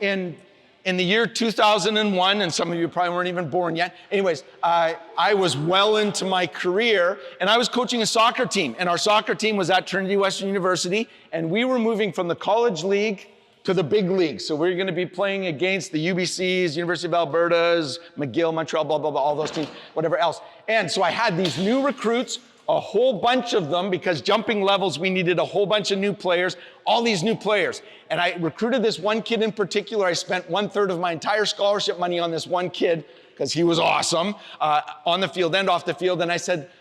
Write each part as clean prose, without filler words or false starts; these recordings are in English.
in the year 2001, and some of you probably weren't even born yet. Anyways, I was well into my career, and I was coaching a soccer team, and our soccer team was at Trinity Western University, and we were moving from the college league to the big league. So we're going to be playing against the UBCs, University of Alberta's, McGill, Montreal, blah, blah, blah, all those teams, whatever else. And so I had these new recruits, a whole bunch of them, because jumping levels, we needed a whole bunch of new players, all these new players. And I recruited this one kid in particular. I spent 1/3 of my entire scholarship money on this one kid because he was awesome on the field and off the field. And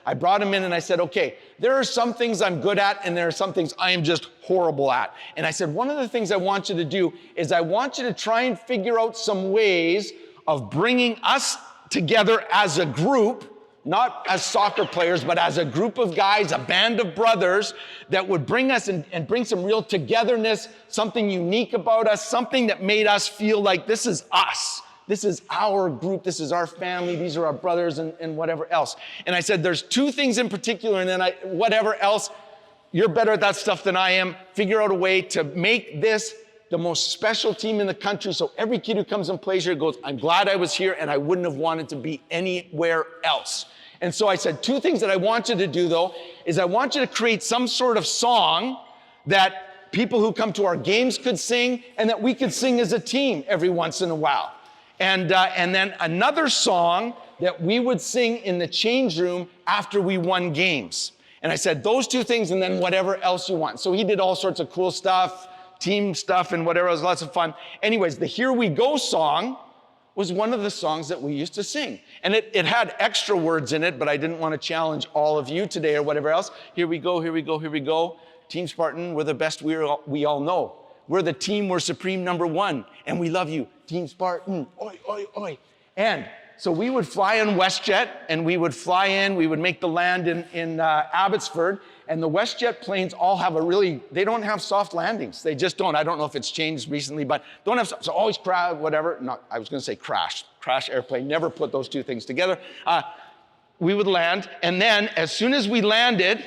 I brought him in and I said, okay, there are some things I'm good at and there are some things I am just horrible at. And I said, one of the things I want you to do is I want you to try and figure out some ways of bringing us together as a group, not as soccer players, but as a group of guys, a band of brothers that would bring us and bring some real togetherness, something unique about us, something that made us feel like this is us. This is our group, this is our family, these are our brothers and whatever else. And I said, there's two things in particular, and then whatever else, you're better at that stuff than I am. Figure out a way to make this the most special team in the country, so every kid who comes and plays here goes, I'm glad I was here and I wouldn't have wanted to be anywhere else. And so I said, two things that I want you to do though, is I want you to create some sort of song that people who come to our games could sing and that we could sing as a team every once in a while. And then another song that we would sing in the change room after we won games. And I said, those two things and then whatever else you want. So he did all sorts of cool stuff, team stuff and whatever. It was lots of fun. Anyways, the Here We Go song was one of the songs that we used to sing. And it had extra words in it, but I didn't want to challenge all of you today or whatever else. Here we go, here we go, here we go. Team Spartan, we're the best we all know. We're the team, we're supreme #1, and we love you. Team Spartan, oi, oi, oi. And so we would fly in WestJet, and we would fly in, we would make the land in Abbotsford, and the WestJet planes all have they don't have soft landings. They just don't. I don't know if it's changed recently, but don't have, so always crash, whatever. No, I was gonna say crash airplane, never put those two things together. We would land, and then as soon as we landed,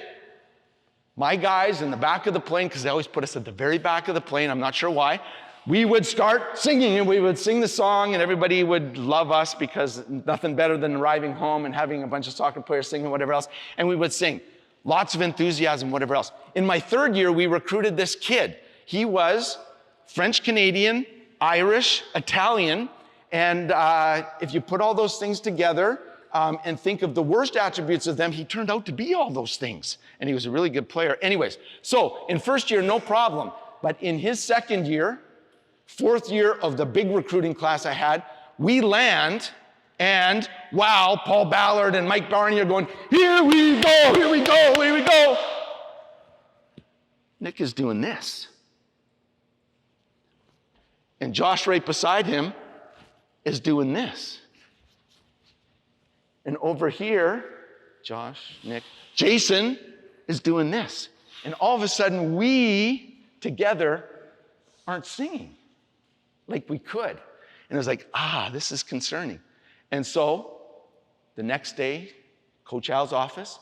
my guys in the back of the plane, because they always put us at the very back of the plane, I'm not sure why, we would start singing and we would sing the song and everybody would love us because nothing better than arriving home and having a bunch of soccer players singing whatever else, and we would sing. Lots of enthusiasm, whatever else. In my 3rd year, we recruited this kid. He was French-Canadian, Irish, Italian, and if you put all those things together, and think of the worst attributes of them, he turned out to be all those things. And he was a really good player. Anyways, so in 1st year, no problem. But in his 2nd year, 4th year of the big recruiting class I had, we land, and wow, Paul Ballard and Mike Barney are going, here we go, here we go, here we go. Nick is doing this. And Josh right beside him is doing this. And over here, Josh, Nick, Jason is doing this. And all of a sudden, we together aren't singing like we could. And it was like, this is concerning. And so the next day, Coach Al's office,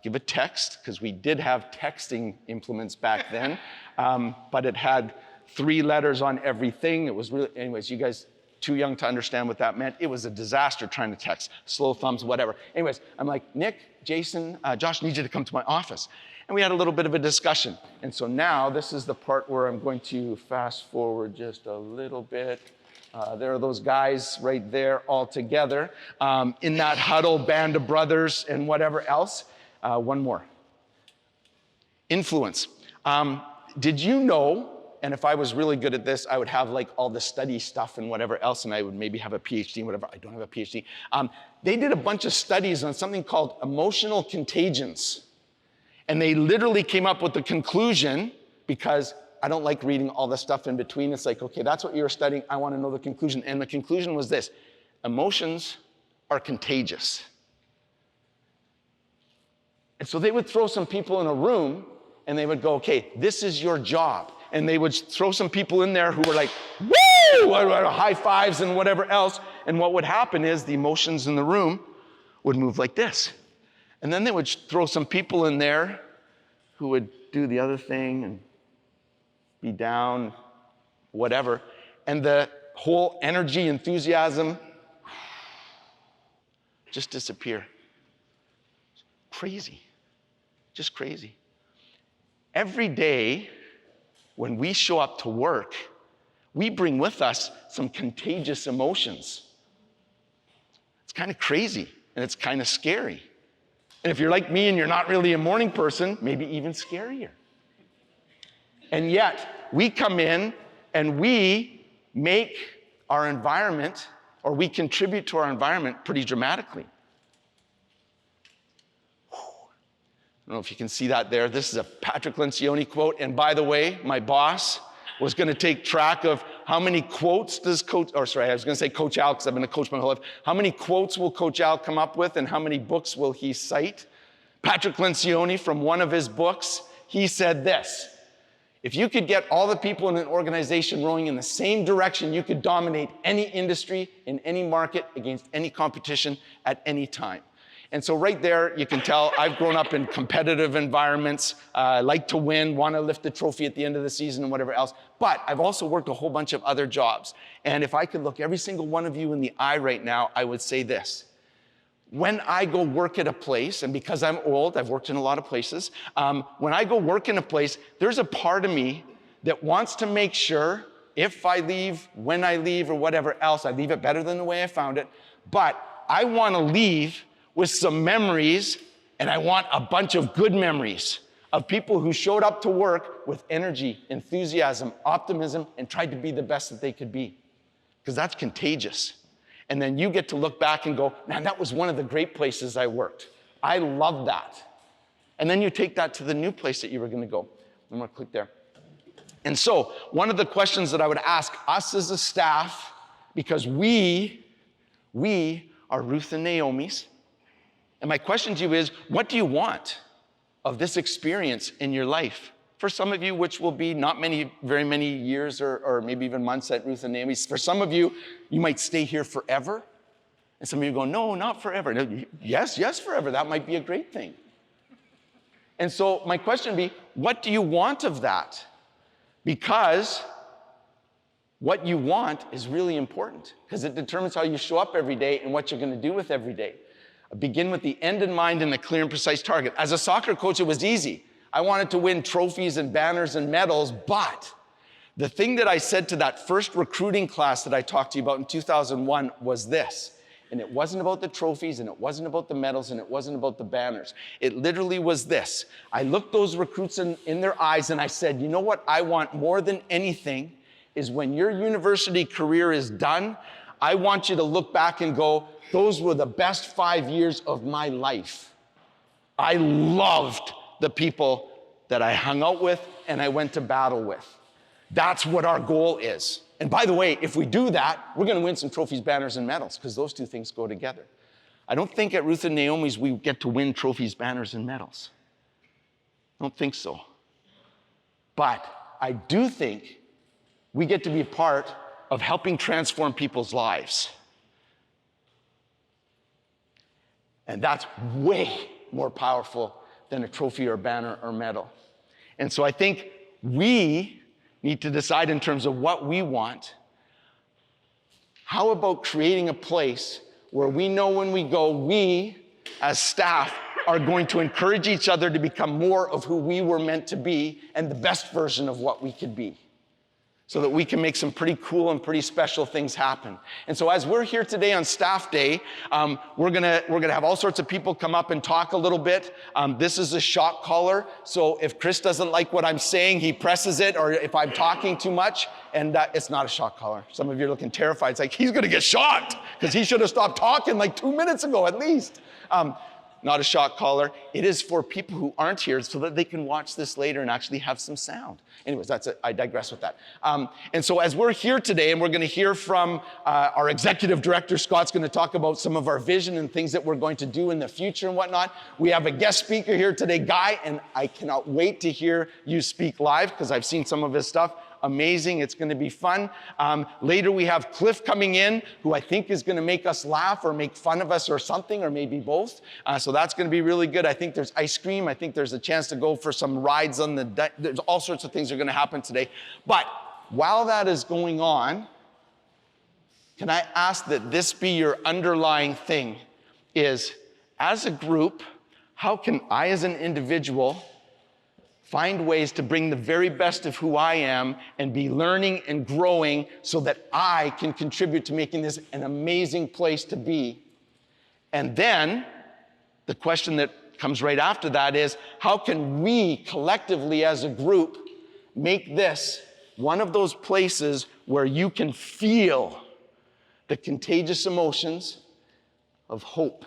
give a text, because we did have texting implements back then, but it had 3 letters on everything. It was really, anyways, you guys, too young to understand what that meant. It was a disaster trying to text, slow thumbs, whatever. Anyways, I'm like, Nick, Jason, Josh needs you to come to my office. And we had a little bit of a discussion. And so now this is the part where I'm going to fast forward just a little bit. There are those guys right there all together in that huddle, band of brothers and whatever else. One more. Influence. Did you know, and if I was really good at this, I would have like all the study stuff and whatever else, and I would maybe have a PhD and whatever. I don't have a PhD. They did a bunch of studies on something called emotional contagions. And they literally came up with the conclusion, because I don't like reading all the stuff in between. It's like, okay, that's what you were studying. I want to know the conclusion. And the conclusion was this: emotions are contagious. And so they would throw some people in a room and they would go, okay, this is your job. And they would throw some people in there who were like, woo, high fives and whatever else. And what would happen is the emotions in the room would move like this. And then they would throw some people in there who would do the other thing and be down, whatever. and the whole energy, enthusiasm just disappear. Crazy, just crazy. Every day when we show up to work, we bring with us some contagious emotions. It's kind of crazy and it's kind of scary. And if you're like me and you're not really a morning person, maybe even scarier. And yet, we come in and we make our environment, or we contribute to our environment pretty dramatically. I don't know if you can see that there. This is a Patrick Lencioni quote. And by the way, my boss was going to take track of how many quotes does Coach Al, because I've been a coach my whole life. How many quotes will Coach Al come up with and how many books will he cite? Patrick Lencioni, from one of his books, he said this: if you could get all the people in an organization rowing in the same direction, you could dominate any industry in any market against any competition at any time. And so right there, you can tell I've grown up in competitive environments, like to win, want to lift the trophy at the end of the season and whatever else. But I've also worked a whole bunch of other jobs. And if I could look every single one of you in the eye right now, I would say this. When I go work at a place, and because I'm old, I've worked in a lot of places, when I go work in a place, there's a part of me that wants to make sure if I leave, when I leave, or whatever else, I leave it better than the way I found it. But I want to leave with some memories, and I want a bunch of good memories of people who showed up to work with energy, enthusiasm, optimism, and tried to be the best that they could be. Because that's contagious. And then you get to look back and go, man, that was one of the great places I worked. I love that. And then you take that to the new place that you were going to go. I'm going to click there. And so one of the questions that I would ask us as a staff, because we are Ruth and Naomi's, and my question to you is, what do you want of this experience in your life? For some of you, which will be not very many years or maybe even months at Ruth and Naomi's. For some of you, you might stay here forever. And some of you go, no, not forever. No, yes, forever. That might be a great thing. And so my question would be, what do you want of that? Because what you want is really important, because it determines how you show up every day and what you're going to do with every day. Begin with the end in mind and a clear and precise target. As a soccer coach, it was easy. I wanted to win trophies and banners and medals, but the thing that I said to that first recruiting class that I talked to you about in 2001 was this. And it wasn't about the trophies, and it wasn't about the medals, and it wasn't about the banners. It literally was this. I looked those recruits in their eyes and I said, you know what I want more than anything is when your university career is done, I want you to look back and go, those were the best 5 years of my life. I loved the people that I hung out with and I went to battle with. That's what our goal is. And by the way, if we do that, we're going to win some trophies, banners, and medals, because those two things go together. I don't think at Ruth and Naomi's we get to win trophies, banners, and medals. I don't think so. But I do think we get to be a part of helping transform people's lives. And that's way more powerful than a trophy or banner or medal. And so I think we need to decide in terms of what we want. How about creating a place where we know when we go, we as staff are going to encourage each other to become more of who we were meant to be and the best version of what we could be, so that we can make some pretty cool and pretty special things happen. And so as we're here today on staff day, we're gonna have all sorts of people come up and talk a little bit. This is a shock collar, so if Chris doesn't like what I'm saying, he presses it, or if I'm talking too much, and it's not a shock collar. Some of you are looking terrified. It's like, he's gonna get shocked, because he should have stopped talking like 2 minutes ago at least. Not a shock collar. It is for people who aren't here so that they can watch this later and actually have some sound. Anyways, that's it. I digress with that. And so as we're here today, and we're going to hear from our executive director, Scott's going to talk about some of our vision and things that we're going to do in the future and whatnot. We have a guest speaker here today, Guy, and I cannot wait to hear you speak live, because I've seen some of his stuff. Amazing. It's going to be fun. Later we have Cliff coming in, who I think is going to make us laugh or make fun of us or something, or maybe both. So that's going to be really good. I think there's ice cream. I think there's a chance to go for some rides on the deck. There's all sorts of things that are going to happen today. But while that is going on, can I ask that this be your underlying thing, is as a group, how can I as an individual find ways to bring the very best of who I am and be learning and growing so that I can contribute to making this an amazing place to be? And then the question that comes right after that is, how can we collectively as a group make this one of those places where you can feel the contagious emotions of hope,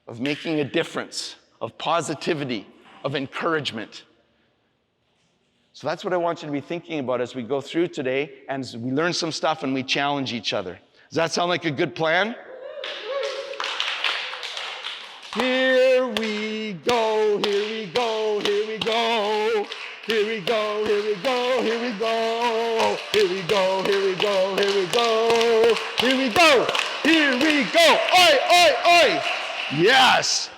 of making a difference, of positivity, of encouragement. So that's what I want you to be thinking about as we go through today and as we learn some stuff and we challenge each other. Does that sound like a good plan? Here we go, here we go, here we go. Here we go, here we go, here we go. Here we go, here we go, here we go. Here we go, here we go. Oi, oi, oi. Yes.